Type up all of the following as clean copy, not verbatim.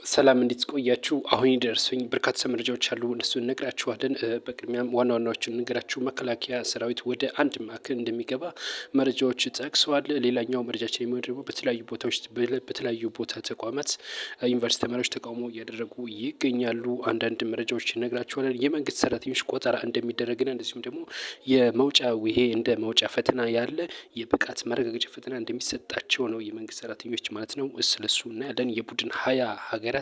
ሰላም እንዴት ቆያችሁ? አሁን ይደርሱኝ በርካታ መረጃዎች አሉ፣ እነሱን እነግራችኋለን። በቅድሚያም ዋና ዋናዎቹን እንግራችሁ። መከላከያ ሰራዊት ወደ አንድ ማዕከል እንደሚገባ መረጃዎች ጠቅሰዋል። ሌላኛው መረጃችን የሚሆን ደግሞ በተለያዩ ቦታዎች በተለያዩ ቦታ ተቋማት ዩኒቨርሲቲ ተማሪዎች ተቃውሞ እያደረጉ ይገኛሉ። አንዳንድ መረጃዎች እነግራችኋለን። የመንግስት ሰራተኞች ቆጠራ እንደሚደረግና እንደዚሁም ደግሞ የመውጫ ይሄ እንደ መውጫ ፈተና ያለ የብቃት ማረጋገጫ ፈተና እንደሚሰጣቸው ነው የመንግስት ሰራተኞች ማለት ነው። ስለሱ እናያለን። የቡድን ሀያ ሀገራት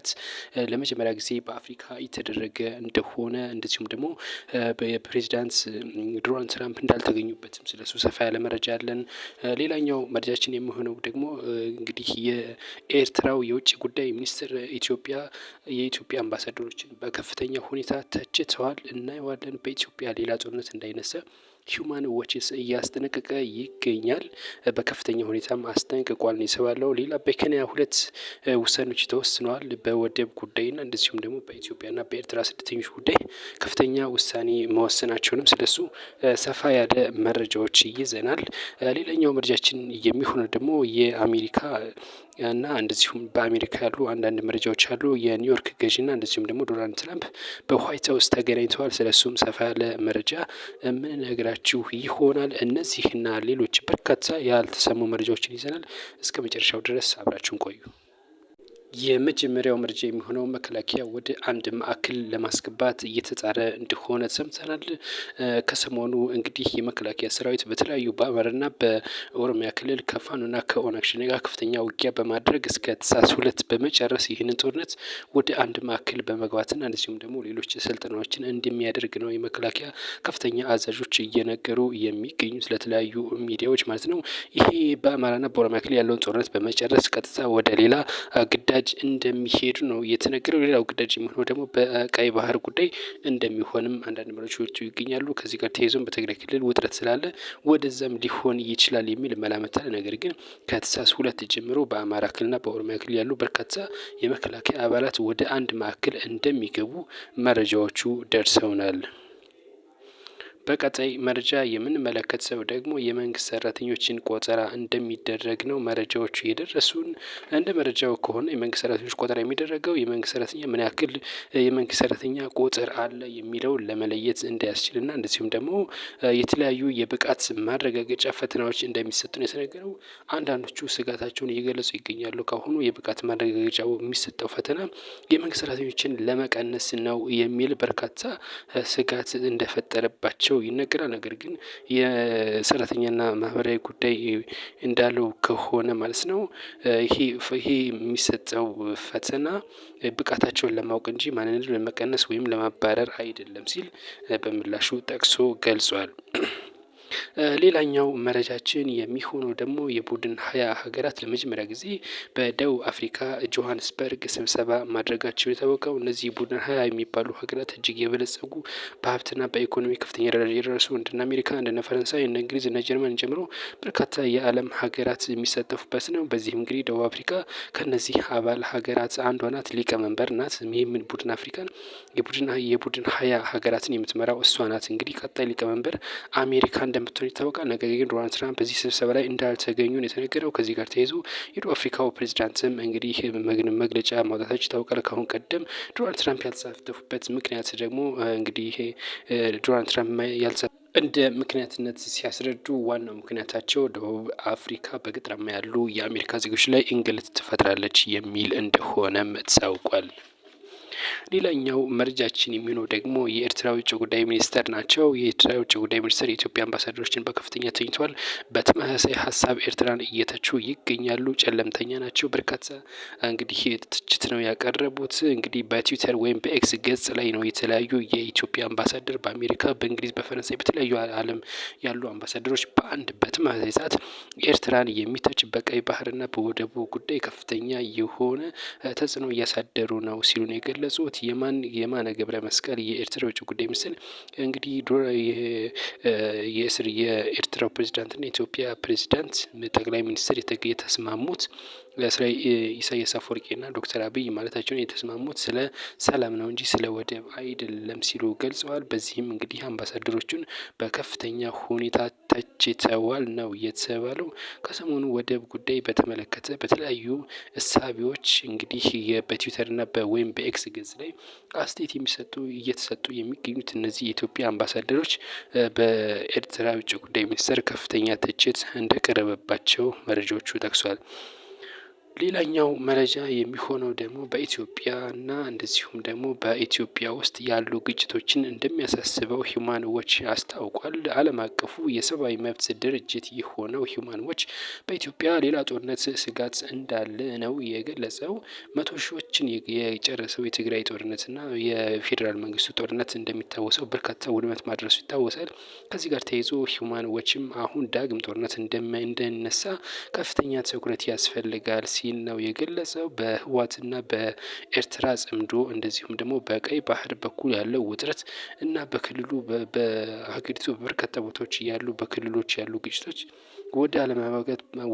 ለመጀመሪያ ጊዜ በአፍሪካ የተደረገ እንደሆነ እንደዚሁም ደግሞ በፕሬዚዳንት ዶናልድ ትራምፕ እንዳልተገኙበትም ስለሱ ሰፋ ያለ መረጃ አለን። ሌላኛው መረጃችን የሚሆነው ደግሞ እንግዲህ የኤርትራው የውጭ ጉዳይ ሚኒስትር የኢትዮጵያ አምባሳደሮችን በከፍተኛ ሁኔታ ተችተዋል፣ እናየዋለን። በኢትዮጵያ ሌላ ጦርነት እንዳይነሳ ሂውማን ዎችስ እያስጠነቀቀ ይገኛል። በከፍተኛ ሁኔታም አስጠንቅቋል ነው የተባለው። ሌላ በኬንያ ሁለት ውሳኔዎች ተወስነዋል፣ በወደብ ጉዳይና እንደዚሁም ደግሞ በኢትዮጵያና በኤርትራ ስደተኞች ጉዳይ ከፍተኛ ውሳኔ መወሰናቸውንም ስለሱ ሰፋ ያለ መረጃዎች ይዘናል። ሌላኛው መረጃችን የሚሆነው ደግሞ የአሜሪካ እና እንደዚሁም በአሜሪካ ያሉ አንዳንድ መረጃዎች አሉ። የኒውዮርክ ገዢና እንደዚሁም ደግሞ ዶናልድ ትራምፕ በዋይት ሀውስ ተገናኝተዋል። ስለሱም ሰፋ ያለ መረጃ የምንነግራችሁ ይሆናል። እነዚህና ሌሎች በርካታ ያልተሰሙ መረጃዎችን ይዘናል። እስከ መጨረሻው ድረስ አብራችሁን ቆዩ። የመጀመሪያው መረጃ የሚሆነው መከላከያ ወደ አንድ ማዕከል ለማስገባት እየተጣረ እንደሆነ ሰምተናል። ከሰሞኑ እንግዲህ የመከላከያ ሰራዊት በተለያዩ በአማራና በኦሮሚያ ክልል ከፋኖና ከኦነግ ሸኔ ጋር ከፍተኛ ውጊያ በማድረግ እስከ ታህሳስ 2 በመጨረስ ይህንን ጦርነት ወደ አንድ ማዕከል በመግባትና እንደዚሁም ደግሞ ሌሎች ስልጠናዎችን እንደሚያደርግ ነው የመከላከያ ከፍተኛ አዛዦች እየነገሩ የሚገኙት ለተለያዩ ሚዲያዎች ማለት ነው። ይሄ በአማራና በኦሮሚያ ክልል ያለውን ጦርነት በመጨረስ ቀጥታ ወደ ሌላ ግዳጅ እንደሚሄዱ ነው የተነገረው። ሌላው ግዳጅ የሚሆነው ደግሞ በቀይ ባህር ጉዳይ እንደሚሆንም አንዳንድ መረጃዎች ይገኛሉ። ከዚህ ጋር ተያይዞም በትግራይ ክልል ውጥረት ስላለ ወደዛም ሊሆን ይችላል የሚል መላምት አለ። ነገር ግን ከታህሳስ 2 ጀምሮ በአማራ ክልልና በኦሮሚያ ክልል ያሉ በርካታ የመከላከያ አባላት ወደ አንድ ማዕከል እንደሚገቡ መረጃዎቹ ደርሰውናል። በቀጣይ መረጃ የምንመለከተው ደግሞ የመንግስት ሰራተኞችን ቆጠራ እንደሚደረግ ነው መረጃዎቹ የደረሱን። እንደ መረጃው ከሆነ የመንግስት ሰራተኞች ቆጠራ የሚደረገው የመንግስት ሰራተኛ ምን ያክል የመንግስት ሰራተኛ ቁጥር አለ የሚለውን ለመለየት እንዲያስችልና እንደዚሁም ደግሞ የተለያዩ የብቃት ማረጋገጫ ፈተናዎች እንደሚሰጡ ነው የተነገረው። አንዳንዶቹ ስጋታቸውን እየገለጹ ይገኛሉ። ካሁኑ የብቃት ማረጋገጫው የሚሰጠው ፈተና የመንግስት ሰራተኞችን ለመቀነስ ነው የሚል በርካታ ስጋት እንደፈጠረባቸው ይነገራል። ነገር ግን የሰራተኛና ማህበራዊ ጉዳይ እንዳለው ከሆነ ማለት ነው ይሄ የሚሰጠው ፈተና ብቃታቸውን ለማወቅ እንጂ ማንነትን ለመቀነስ ወይም ለማባረር አይደለም ሲል በምላሹ ጠቅሶ ገልጿል። ሌላኛው መረጃችን የሚሆነው ደግሞ የቡድን ሀያ ሀገራት ለመጀመሪያ ጊዜ በደቡብ አፍሪካ ጆሀንስበርግ ስብሰባ ማድረጋቸው የታወቀው። እነዚህ ቡድን ሀያ የሚባሉ ሀገራት እጅግ የበለጸጉ በሀብትና በኢኮኖሚ ከፍተኛ ደረጃ የደረሱ እንደነ አሜሪካ፣ እንደነ ፈረንሳይ፣ እነ እንግሊዝ፣ እነ ጀርመን ጨምሮ በርካታ የዓለም ሀገራት የሚሳተፉበት ነው። በዚህም እንግዲህ ደቡብ አፍሪካ ከነዚህ አባል ሀገራት አንዷ ናት፣ ሊቀመንበር ናት። ይህምን ቡድን አፍሪካን የቡድን ሀያ ሀገራትን የምትመራው እሷ ናት። እንግዲህ ቀጣይ ሊቀመንበር አሜሪካ እንደምትሆን ይታወቃል። ነገር ግን ዶናልድ ትራምፕ በዚህ ስብሰባ ላይ እንዳልተገኙ ነው የተነገረው። ከዚህ ጋር ተያይዞ የደቡብ አፍሪካው ፕሬዚዳንትም እንግዲህ መግለጫ ማውጣታቸው ይታወቃል። ከአሁን ቀደም ዶናልድ ትራምፕ ያልተሳተፉበት ምክንያት ደግሞ እንግዲህ ዶናልድ ትራምፕ እንደ ምክንያትነት ሲያስረዱ ዋናው ምክንያታቸው ደቡብ አፍሪካ በገጠራማ ያሉ የአሜሪካ ዜጎች ላይ እንግልት ትፈጥራለች የሚል እንደሆነም ታውቋል። ሌላኛው መረጃችን የሚሆነው ደግሞ የኤርትራ ውጭ ጉዳይ ሚኒስተር ናቸው። የኤርትራ ውጭ ጉዳይ ሚኒስተር የኢትዮጵያ አምባሳደሮችን በከፍተኛ ተኝተዋል። በተመሳሳይ ሀሳብ ኤርትራን እየተቹ ይገኛሉ። ጨለምተኛ ናቸው። በርካታ እንግዲህ ትችት ነው ያቀረቡት። እንግዲህ በትዊተር ወይም በኤክስ ገጽ ላይ ነው የተለያዩ የኢትዮጵያ አምባሳደር በአሜሪካ፣ በእንግሊዝ፣ በፈረንሳይ በተለያዩ ዓለም ያሉ አምባሳደሮች በአንድ በተመሳሳይ ሰዓት ኤርትራን የሚተች በቀይ ባህርና በወደቡ ጉዳይ ከፍተኛ የሆነ ተጽዕኖ እያሳደሩ ነው ሲሉ ነው የገለጹት። የማነ ገብረ መስቀል የኤርትራ ውጭ ጉዳይ ሚኒስትር እንግዲህ የኤርትራ የኤርትራው ፕሬዚዳንትና የኢትዮጵያ ፕሬዚዳንት ጠቅላይ ሚኒስትር የተስማሙት ኢሳያስ አፈወርቂና ዶክተር አብይ ማለታቸውን የተስማሙት ስለ ሰላም ነው እንጂ ስለ ወደብ አይደለም ሲሉ ገልጸዋል። በዚህም እንግዲህ አምባሳደሮቹን በከፍተኛ ሁኔታ ተችተዋል ነው የተባለው። ከሰሞኑ ወደብ ጉዳይ በተመለከተ በተለያዩ እሳቢዎች እንግዲህ በትዊተርና ወይም በኤክስ ገጽ ላይ አስተያየት እየተሰጡ የሚገኙት እነዚህ የኢትዮጵያ አምባሳደሮች በኤርትራ ውጭ ጉዳይ ሚኒስቴር ከፍተኛ ትችት እንደቀረበባቸው መረጃዎቹ ጠቅሷል። ሌላኛው መረጃ የሚሆነው ደግሞ በኢትዮጵያና እንደዚሁም ደግሞ በኢትዮጵያ ውስጥ ያሉ ግጭቶችን እንደሚያሳስበው ሂውማን ዎች አስታውቋል። ዓለም አቀፉ የሰብአዊ መብት ድርጅት የሆነው ሂውማን ዎች በኢትዮጵያ ሌላ ጦርነት ስጋት እንዳለ ነው የገለጸው። 100 ሺዎችን የጨረሰው የትግራይ ጦርነትና የፌዴራል መንግስቱ ጦርነት እንደሚታወሰው በርካታ ውድመት ማድረሱ ይታወሳል። ከዚህ ጋር ተያይዞ ሂውማን ዎችም አሁን ዳግም ጦርነት እንደሚነሳ ከፍተኛ ትኩረት ያስፈልጋል ሲል ነው የገለጸው። በህወሓትና በኤርትራ ጽምዶ እንደዚሁም ደግሞ በቀይ ባህር በኩል ያለው ውጥረት እና በክልሉ በሀገሪቱ በርካታ ቦታዎች ያሉ በክልሎች ያሉ ግጭቶች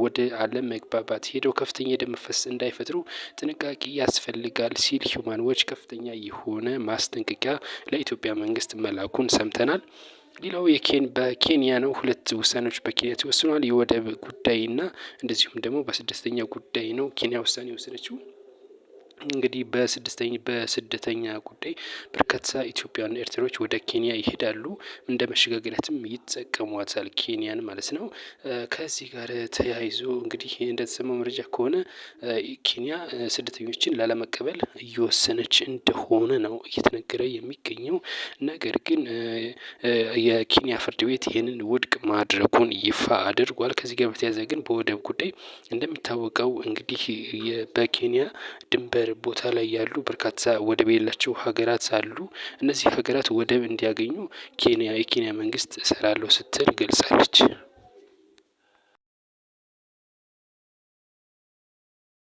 ወደ አለመግባባት ሄደው ከፍተኛ የደም መፍሰስ እንዳይፈጥሩ ጥንቃቄ ያስፈልጋል ሲል ሂውማን ዎች ከፍተኛ የሆነ ማስጠንቀቂያ ለኢትዮጵያ መንግስት መላኩን ሰምተናል። ሌላው በኬንያ ነው። 2 ውሳኔዎች በኬንያ ተወስኗል። የወደብ ጉዳይና እንደዚሁም ደግሞ በስደተኛ ጉዳይ ነው ኬንያ ውሳኔ የወሰነችው። እንግዲህ በስደተኛ ጉዳይ በርካታ ኢትዮጵያውያን ኤርትራዎች ወደ ኬንያ ይሄዳሉ። እንደ መሸጋገሪያትም ይጠቀሟታል ኬንያን ማለት ነው። ከዚህ ጋር ተያይዞ እንግዲህ እንደተሰማው መረጃ ከሆነ ኬንያ ስደተኞችን ላለመቀበል እየወሰነች እንደሆነ ነው እየተነገረ የሚገኘው። ነገር ግን የኬንያ ፍርድ ቤት ይህንን ውድቅ ማድረጉን ይፋ አድርጓል። ከዚህ ጋር በተያያዘ ግን በወደብ ጉዳይ እንደሚታወቀው እንግዲህ በኬንያ ድንበር ቦታ ላይ ያሉ በርካታ ወደብ የሌላቸው ሀገራት አሉ። እነዚህ ሀገራት ወደብ እንዲያገኙ የኬንያ መንግስት እሰራለሁ ስትል ገልጻለች።